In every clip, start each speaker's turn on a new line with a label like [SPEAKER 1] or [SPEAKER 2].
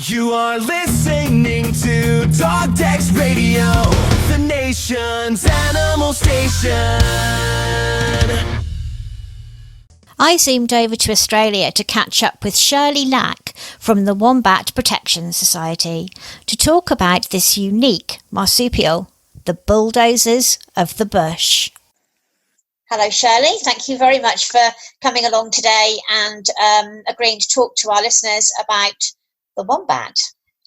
[SPEAKER 1] You are listening to Dog Decks Radio, the nation's animal station.
[SPEAKER 2] I zoomed over to Australia to catch up with Shirley Lack from the Wombat Protection Society to talk about this unique marsupial, the bulldozers of the bush. Hello, Shirley. Thank you very much for coming along today and agreeing to talk to our listeners about the wombat.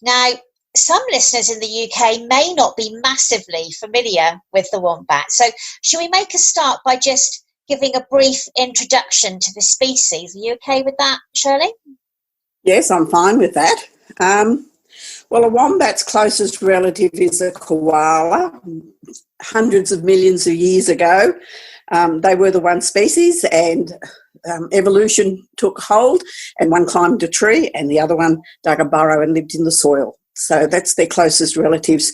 [SPEAKER 2] Now, some listeners in the UK may not be massively familiar with the wombat. So should we make a start by just giving a brief introduction to the species? Are you okay with that, Shirley?
[SPEAKER 3] Yes, I'm fine with that. Well, a wombat's closest relative is a koala. Hundreds of millions of years ago, they were the one species, and evolution took hold, and one climbed a tree and the other one dug a burrow and lived in the soil. So that's their closest relatives.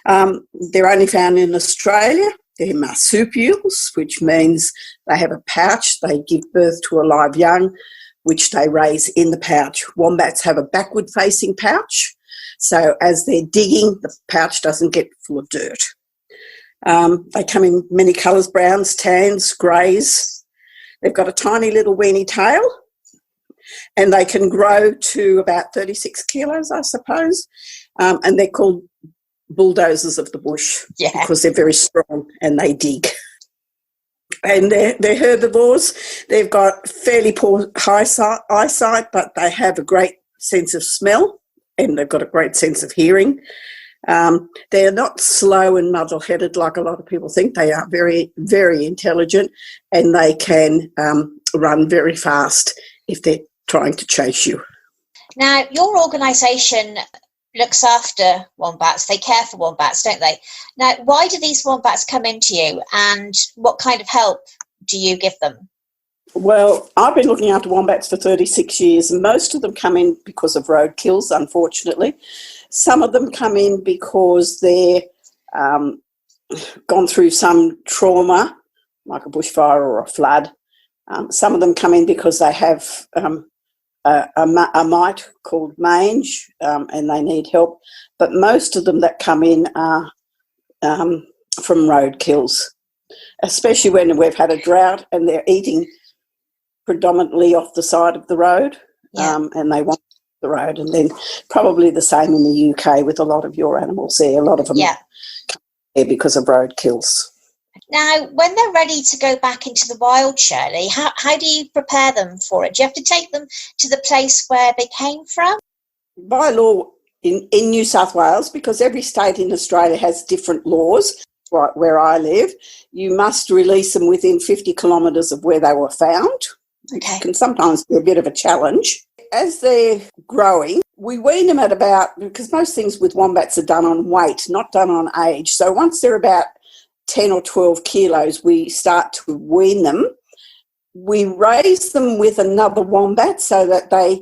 [SPEAKER 3] They're only found in Australia. They're marsupials, which means they have a pouch. They give birth to a live young, which they raise in the pouch. Wombats have a backward-facing pouch, so as they're digging, the pouch doesn't get full of dirt. They come in many colours: browns, tans, greys. They've got a tiny little weeny tail, and they can grow to about 36 kilos, I suppose, and they're called bulldozers of the bush because they're very strong and they dig. And they're herbivores. They've got fairly poor eyesight, but they have a great sense of smell, and they've got a great sense of hearing. They're not slow and muddle-headed like a lot of people think. They are very, very intelligent, and they can run very fast if they're trying to chase you.
[SPEAKER 2] Now, your organisation looks after wombats. They care for wombats, don't they? Now, why do these wombats come into you, and what kind of help do you give them?
[SPEAKER 3] Well, I've been looking after wombats for 36 years, and most of them come in because of road kills, unfortunately. Some of them come in because they're gone through some trauma, like a bushfire or a flood. Some of them come in because they have a mite called mange, and they need help. But most of them that come in are from road kills, especially when we've had a drought and they're eating predominantly off the side of the road, and they want the road. And then probably the same in the UK with a lot of your animals there. A lot of them come there because of road kills.
[SPEAKER 2] Now, when they're ready to go back into the wild, Shirley, how do you prepare them for it? Do you have to take them to the place where they came from?
[SPEAKER 3] By law in New South Wales, because every state in Australia has different laws, right where I live, you must release them within 50 kilometres of where they were found.
[SPEAKER 2] Okay.
[SPEAKER 3] It can sometimes be a bit of a challenge. As they're growing, we wean them at about, because most things with wombats are done on weight, not done on age. So once they're about 10 or 12 kilos, we start to wean them. We raise them with another wombat so that they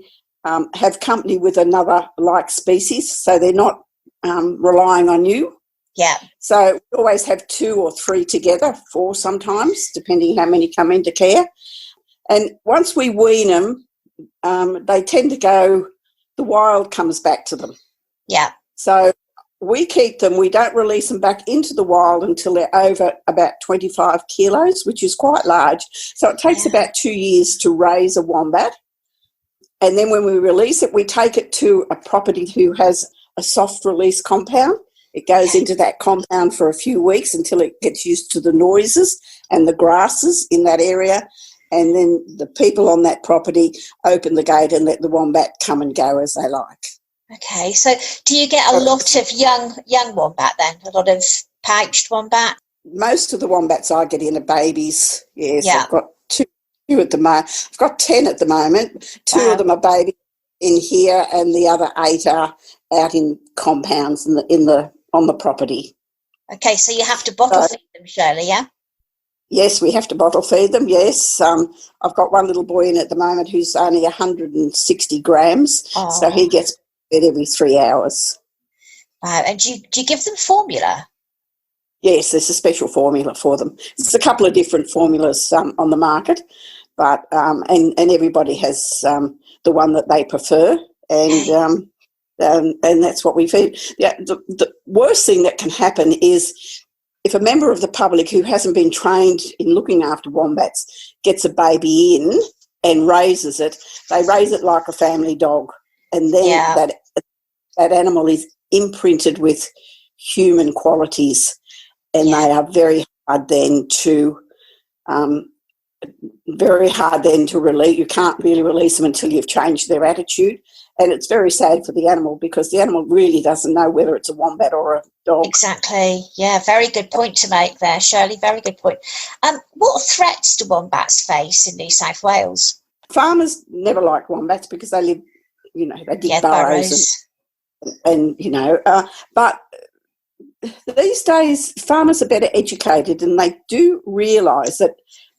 [SPEAKER 3] have company with another like species, so they're not relying on you.
[SPEAKER 2] Yeah.
[SPEAKER 3] So we always have 2 or 3 together, 4 sometimes, depending how many come into care. And once we wean them, they tend to go, the wild comes back to them.
[SPEAKER 2] Yeah.
[SPEAKER 3] So we keep them, we don't release them back into the wild until they're over about 25 kilos, which is quite large. So it takes about 2 years to raise a wombat. And then when we release it, we take it to a property who has a soft release compound. It goes into that compound for a few weeks until it gets used to the noises and the grasses in that area. And then the people on that property open the gate and let the wombat come and go as they like.
[SPEAKER 2] Okay, so do you get a lot of young wombat then? A lot of pouched wombat?
[SPEAKER 3] Most of the wombats I get in are babies, yes.
[SPEAKER 2] Yeah.
[SPEAKER 3] I've got 2 at the moment. I've got 10 at the moment. 2 of them are babies in here, and the other 8 are out in compounds on the property.
[SPEAKER 2] Okay, so you have to bottle feed them, Shirley, yeah?
[SPEAKER 3] Yes, we have to bottle feed them, yes. I've got one little boy in at the moment who's only 160 grams, so he gets fed every 3 hours.
[SPEAKER 2] Wow, and do you give them formula?
[SPEAKER 3] Yes, there's a special formula for them. There's a couple of different formulas on the market, but and everybody has the one that they prefer. And and that's what we feed. Yeah, the worst thing that can happen is if a member of the public who hasn't been trained in looking after wombats gets a baby in and raises it, they raise it like a family dog, and then that animal is imprinted with human qualities, and they are very hard then to release. You can't really release them until you've changed their attitude. And it's very sad for the animal because the animal really doesn't know whether it's a wombat or a dog.
[SPEAKER 2] Exactly. Yeah, very good point to make there, Shirley. Very good point. What threats do wombats face in New South Wales?
[SPEAKER 3] Farmers never like wombats because they live, they dig burrows. And but these days farmers are better educated and they do realise that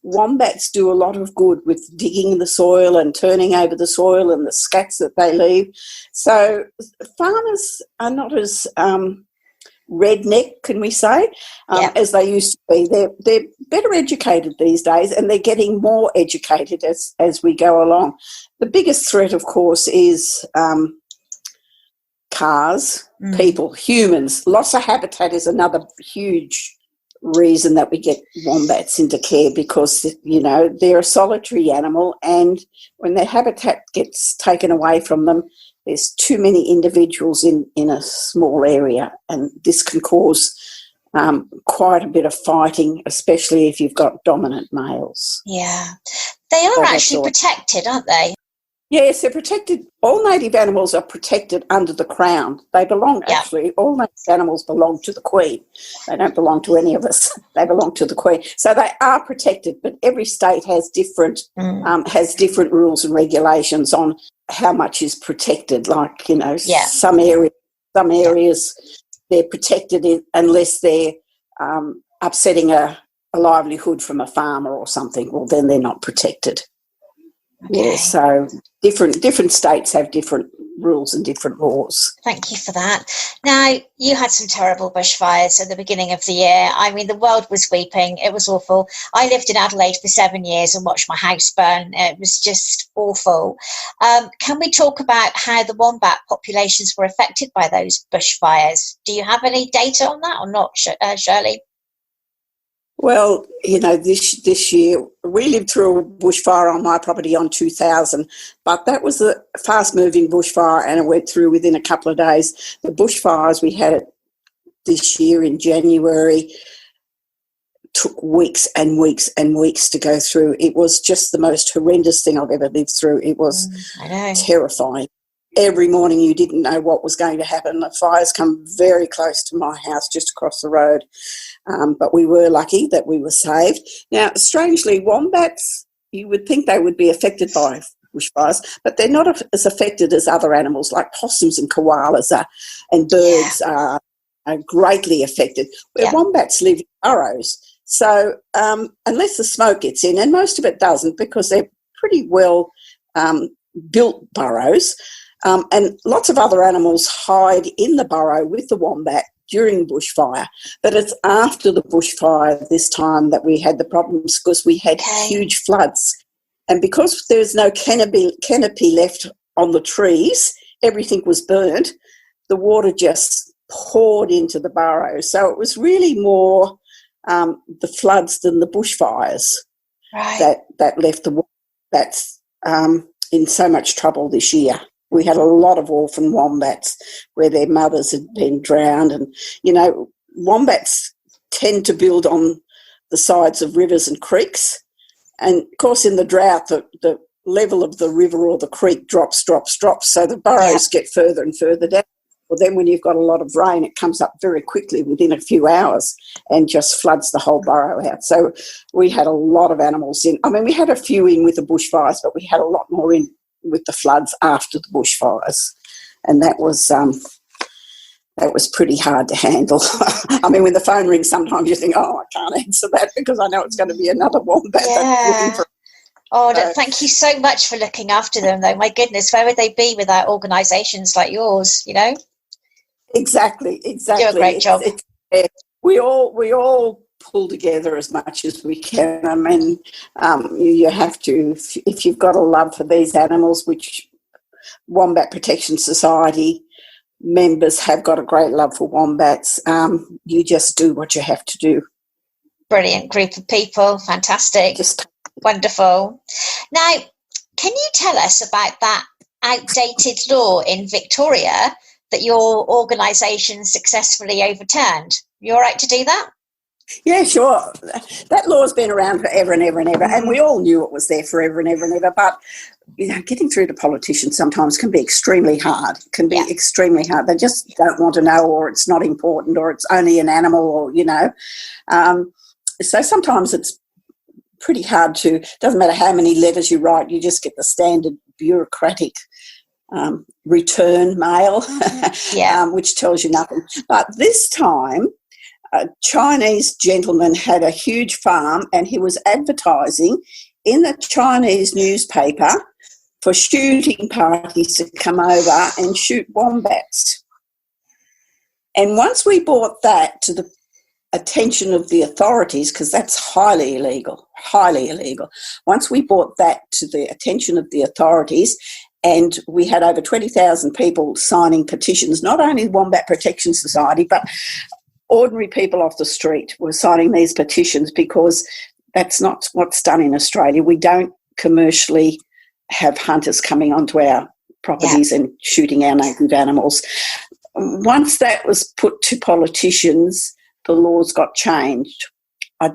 [SPEAKER 3] wombats do a lot of good with digging in the soil and turning over the soil and the scats that they leave. So farmers are not as redneck, can we say, as they used to be. They're better educated these days, and they're getting more educated as we go along. The biggest threat, of course, is cars, people, humans. Loss of habitat is another huge reason that we get wombats into care because, they're a solitary animal, and when their habitat gets taken away from them, there's too many individuals in a small area, and this can cause quite a bit of fighting, especially if you've got dominant males.
[SPEAKER 2] Yeah. They are actually protected, aren't they?
[SPEAKER 3] Yes, they're protected. All native animals are protected under the Crown. They belong, actually, all native animals belong to the Queen. They don't belong to any of us. They belong to the Queen. So they are protected, but every state has different rules and regulations on how much is protected. Like, some areas they're protected unless they're upsetting a livelihood from a farmer or something. Well, then they're not protected. Okay. Yeah, so different states have different rules and different laws.
[SPEAKER 2] Thank you for that. Now, you had some terrible bushfires at the beginning of the year. I mean, the world was weeping. It was awful. I lived in Adelaide for 7 years and watched my house burn. It was just awful. Can we talk about how the wombat populations were affected by those bushfires? Do you have any data on that or not, Shirley?
[SPEAKER 3] Well, this year we lived through a bushfire on my property on 2000, but that was a fast-moving bushfire and it went through within a couple of days. The bushfires we had this year in January took weeks and weeks and weeks to go through. It was just the most horrendous thing I've ever lived through. It was terrifying. Every morning you didn't know what was going to happen. The fires come very close to my house, just across the road. But we were lucky that we were saved. Now, strangely, wombats, you would think they would be affected by bushfires, but they're not as affected as other animals like possums and koalas and birds are greatly affected, where wombats live in burrows. So unless the smoke gets in, and most of it doesn't because they're pretty well built burrows, and lots of other animals hide in the burrow with the wombat during bushfire, but it's after the bushfire this time that we had the problems because we had huge floods. And because there's no canopy left on the trees, everything was burnt, the water just poured into the burrow. So it was really more the floods than the bushfires that left the wombats in so much trouble this year. We had a lot of orphan wombats where their mothers had been drowned. And, wombats tend to build on the sides of rivers and creeks. And, of course, in the drought, the level of the river or the creek drops. So the burrows get further and further down. Well, then when you've got a lot of rain, it comes up very quickly within a few hours and just floods the whole burrow out. So we had a lot of animals in. I mean, we had a few in with the bushfires, but we had a lot more in with the floods after the bushfires, and that was pretty hard to handle. I mean, when the phone rings, sometimes you think, "Oh, I can't answer that because I know it's going to be another wombat that's looking for."
[SPEAKER 2] Thank you so much for looking after them, though. My goodness, where would they be without organisations like yours?
[SPEAKER 3] Exactly.
[SPEAKER 2] You do a great job.
[SPEAKER 3] We all pull together as much as we can. I mean, you have to, if you've got a love for these animals, which Wombat Protection Society members have got a great love for wombats. You just do what you have to do.
[SPEAKER 2] Brilliant group of people. Fantastic.
[SPEAKER 3] Just
[SPEAKER 2] wonderful. Now, can you tell us about that outdated law in Victoria that your organisation successfully overturned? You all right to do that?
[SPEAKER 3] Yeah, sure. That law's been around forever and ever and ever, and we all knew it was there forever and ever and ever. But getting through to politicians sometimes can be extremely hard. Extremely hard. They just don't want to know, or it's not important, or it's only an animal, or So sometimes it's pretty hard to. Doesn't matter how many letters you write, you just get the standard bureaucratic return mail, which tells you nothing. But this time, a Chinese gentleman had a huge farm, and he was advertising in the Chinese newspaper for shooting parties to come over and shoot wombats. And once we brought that to the attention of the authorities, because that's highly illegal. Once we brought that to the attention of the authorities, and we had over 20,000 people signing petitions, not only the Wombat Protection Society, but ordinary people off the street were signing these petitions, because that's not what's done in Australia. We don't commercially have hunters coming onto our properties and shooting our native animals. Once that was put to politicians, the laws got changed. I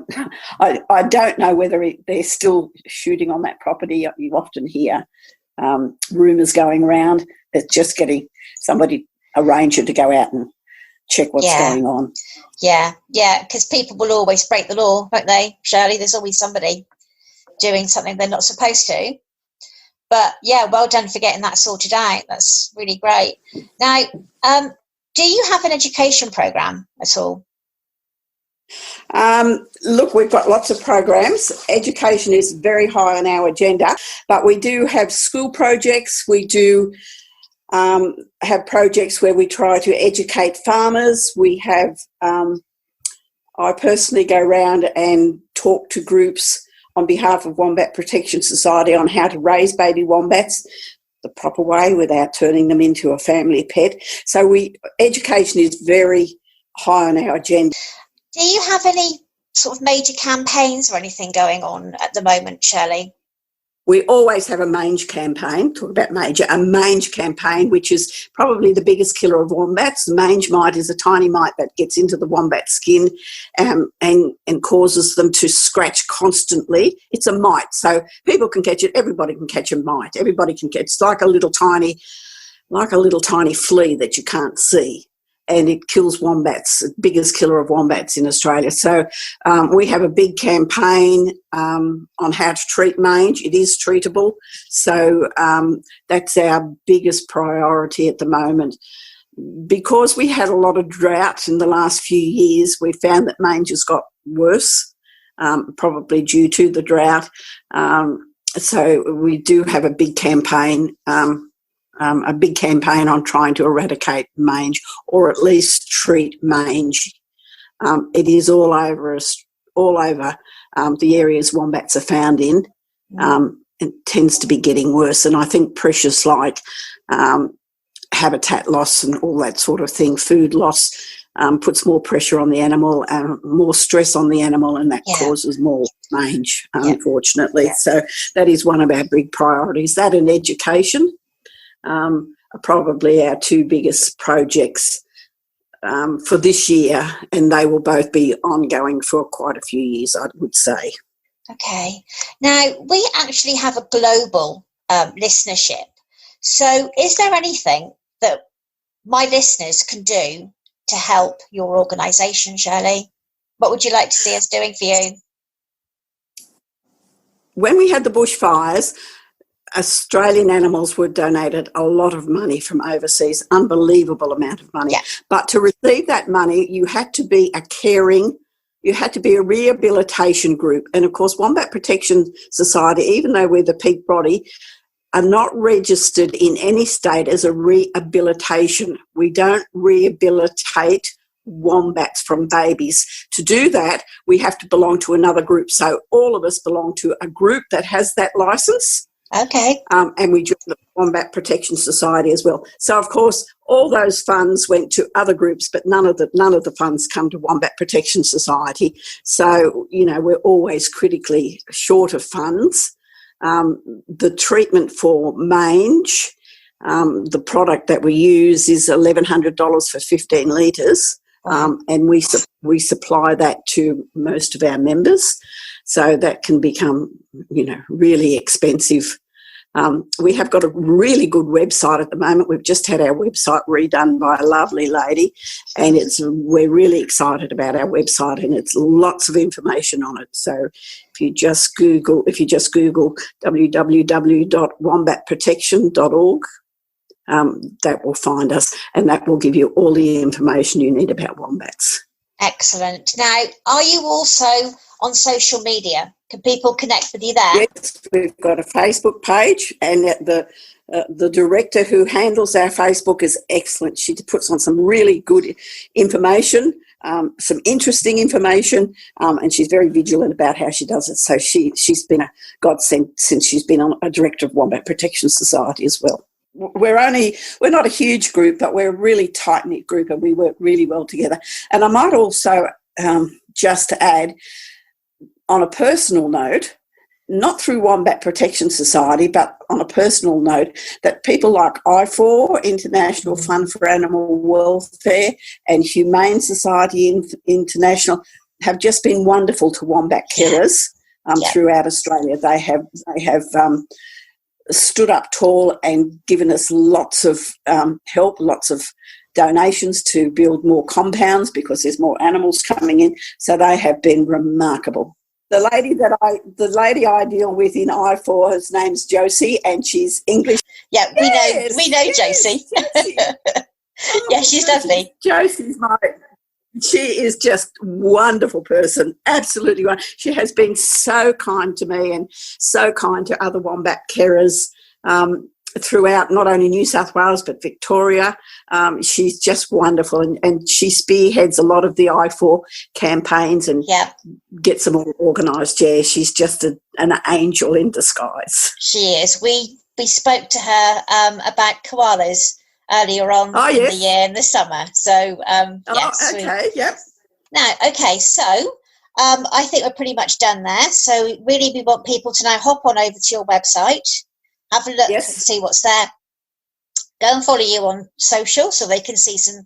[SPEAKER 3] don't know whether they're still shooting on that property. You often hear rumours going around. It's just getting somebody, a ranger, to go out and check what's going on.
[SPEAKER 2] Yeah, because people will always break the law, won't they, Shirley? There's always somebody doing something they're not supposed to. But, well done for getting that sorted out. That's really great. Now, do you have an education program at all?
[SPEAKER 3] Look, we've got lots of programs. Education is very high on our agenda, but we do have school projects. We do have projects where we try to educate farmers. We have, I personally go around and talk to groups on behalf of Wombat Protection Society on how to raise baby wombats the proper way without turning them into a family pet. So education is very high on our agenda.
[SPEAKER 2] Do you have any sort of major campaigns or anything going on at the moment, Shirley?
[SPEAKER 3] We always have a mange campaign, talk about major, a mange campaign, which is probably the biggest killer of wombats. The mange mite is a tiny mite that gets into the wombat skin and causes them to scratch constantly. It's a mite, so people can catch it. Everybody can catch a mite. Everybody can catch. It's like a little tiny flea that you can't see. And it kills wombats, the biggest killer of wombats in Australia. So we have a big campaign on how to treat mange. It is treatable. So that's our biggest priority at the moment. Because we had a lot of drought in the last few years, we found that mange has got worse, probably due to the drought. So we do have a big campaign on trying to eradicate mange, or at least treat mange. It is all over the areas wombats are found in. It tends to be getting worse, and I think pressures like habitat loss and all that sort of thing, food loss, puts more pressure on the animal, more stress on the animal, and that causes more mange, unfortunately. So that is one of our big priorities. That and education are probably our two biggest projects for this year, and they will both be ongoing for quite a few years, I would say.
[SPEAKER 2] Okay. Now, we actually have a global listenership. So is there anything that my listeners can do to help your organisation, Shirley? What would you like to see us doing for you?
[SPEAKER 3] When we had the bushfires, Australian animals were donated a lot of money from overseas, unbelievable amount of money. But to receive that money, you had to be a rehabilitation group. And of course, Wombat Protection Society, even though we're the peak body, are not registered in any state as a rehabilitation. We don't rehabilitate wombats from babies. To do that, we have to belong to another group. So all of us belong to a group that has that licence.
[SPEAKER 2] Okay.
[SPEAKER 3] And we join the Wombat Protection Society as well. So, of course, all those funds went to other groups, but none of the funds come to Wombat Protection Society. So, we're always critically short of funds. The treatment for mange, the product that we use is $1,100 for 15 litres, and we supply that to most of our members. So that can become, really expensive. We have got a really good website at the moment. We've just had our website redone by a lovely lady, and we're really excited about our website, and it's lots of information on it. So if you just Google www.wombatprotection.org, that will find us, and that will give you all the information you need about wombats.
[SPEAKER 2] Excellent. Now, are you also on social media? Can people connect with you there?
[SPEAKER 3] Yes, we've got a Facebook page, and the director who handles our Facebook is excellent. She puts on some really good information, some interesting information, and she's very vigilant about how she does it. So she's been a godsend since she's been a director of Wombat Protection Society as well. We're not a huge group, but we're a really tight-knit group, and we work really well together. And I might also just add, on a personal note, not through Wombat Protection Society, but on a personal note, that people like I4, International Fund for Animal Welfare, and Humane Society International have just been wonderful to wombat carers throughout Australia. They have stood up tall and given us lots of help, lots of donations to build more compounds because there's more animals coming in. So they have been remarkable. The lady I deal with in I4, her name's Josie, and she's English.
[SPEAKER 2] Yeah, we know Josie. Yeah, she's lovely.
[SPEAKER 3] She is just a wonderful person, absolutely wonderful. She has been so kind to me and so kind to other wombat carers throughout not only New South Wales but Victoria. She's just wonderful, and she spearheads a lot of the I4 campaigns and gets them all organised. Yeah, she's just an angel in disguise.
[SPEAKER 2] She is. We spoke to her about koalas earlier on in the year, in the summer. So, yes.
[SPEAKER 3] Okay, yep.
[SPEAKER 2] Now, okay, so I think we're pretty much done there. So really we want people to now hop on over to your website, have a look and see what's there. Go and follow you on social so they can see some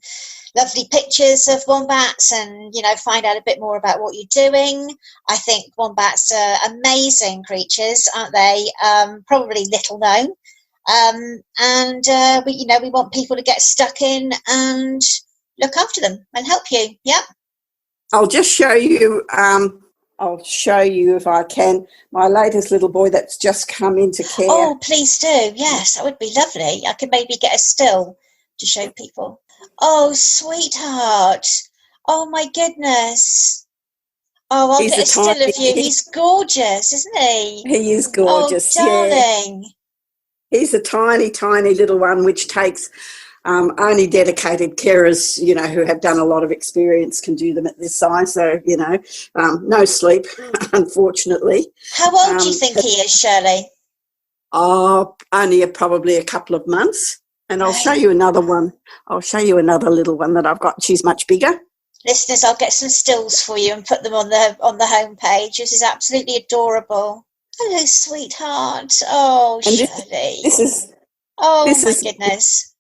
[SPEAKER 2] lovely pictures of wombats and, find out a bit more about what you're doing. I think wombats are amazing creatures, aren't they? Probably little known. We want people to get stuck in and look after them and help you. Yep.
[SPEAKER 3] I'll just show you. I'll show you if I can. My latest little boy that's just come into care.
[SPEAKER 2] Oh, please do. Yes, that would be lovely. I could maybe get a still to show people. Oh, sweetheart. Oh my goodness. Oh, I'll get a still of you. He's gorgeous, isn't he?
[SPEAKER 3] He is gorgeous.
[SPEAKER 2] Oh, darling.
[SPEAKER 3] Yeah. He's a tiny, tiny little one, which takes only dedicated carers, who have done a lot of experience can do them at this size. So, no sleep, unfortunately.
[SPEAKER 2] How old do you think he is, Shirley?
[SPEAKER 3] Oh, only probably a couple of months. And I'll show you another one. I'll show you another little one that I've got. She's much bigger.
[SPEAKER 2] Listeners, I'll get some stills for you and put them on the homepage. This is absolutely adorable. Hello, sweetheart. Oh,
[SPEAKER 3] and
[SPEAKER 2] Shirley.
[SPEAKER 3] This is.
[SPEAKER 2] Oh, my goodness.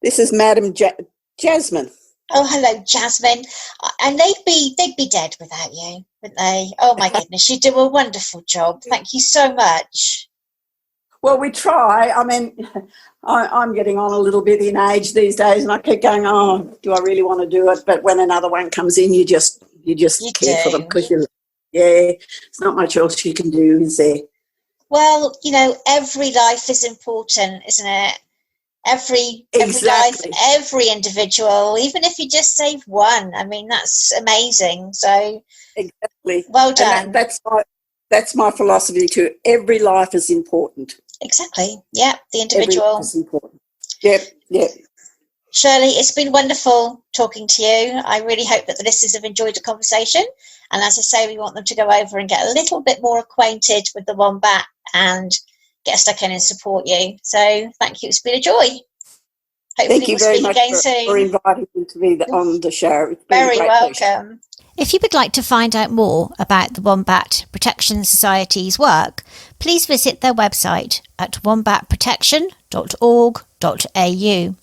[SPEAKER 3] This is Madam Jasmine.
[SPEAKER 2] Oh, hello, Jasmine. And they'd be dead without you, wouldn't they? Oh, my goodness. You do a wonderful job. Thank you so much.
[SPEAKER 3] Well, we try. I mean, I'm getting on a little bit in age these days, and I keep going, oh, do I really want to do it? But when another one comes in, you just care for them because it's not much else you can do, is there?
[SPEAKER 2] Well, every life is important, isn't it? Every life, every individual, even if you just save one, I mean, that's amazing. So
[SPEAKER 3] exactly,
[SPEAKER 2] well done.
[SPEAKER 3] And that's my philosophy too. Every life is important.
[SPEAKER 2] Exactly. Yeah, the individual.
[SPEAKER 3] Every life is important. Yep.
[SPEAKER 2] Shirley, it's been wonderful talking to you. I really hope that the listeners have enjoyed the conversation. And as I say, we want them to go over and get a little bit more acquainted with the wombat and get stuck in and support you. So thank you. It's been a joy. Hopefully
[SPEAKER 3] Thank you
[SPEAKER 2] we'll
[SPEAKER 3] very
[SPEAKER 2] speak
[SPEAKER 3] much
[SPEAKER 2] again
[SPEAKER 3] for
[SPEAKER 2] soon.
[SPEAKER 3] inviting me to be on the show. It's been a
[SPEAKER 2] Very
[SPEAKER 3] great
[SPEAKER 2] welcome.
[SPEAKER 3] pleasure.
[SPEAKER 2] If you would like to find out more about the Wombat Protection Society's work, please visit their website at wombatprotection.org.au.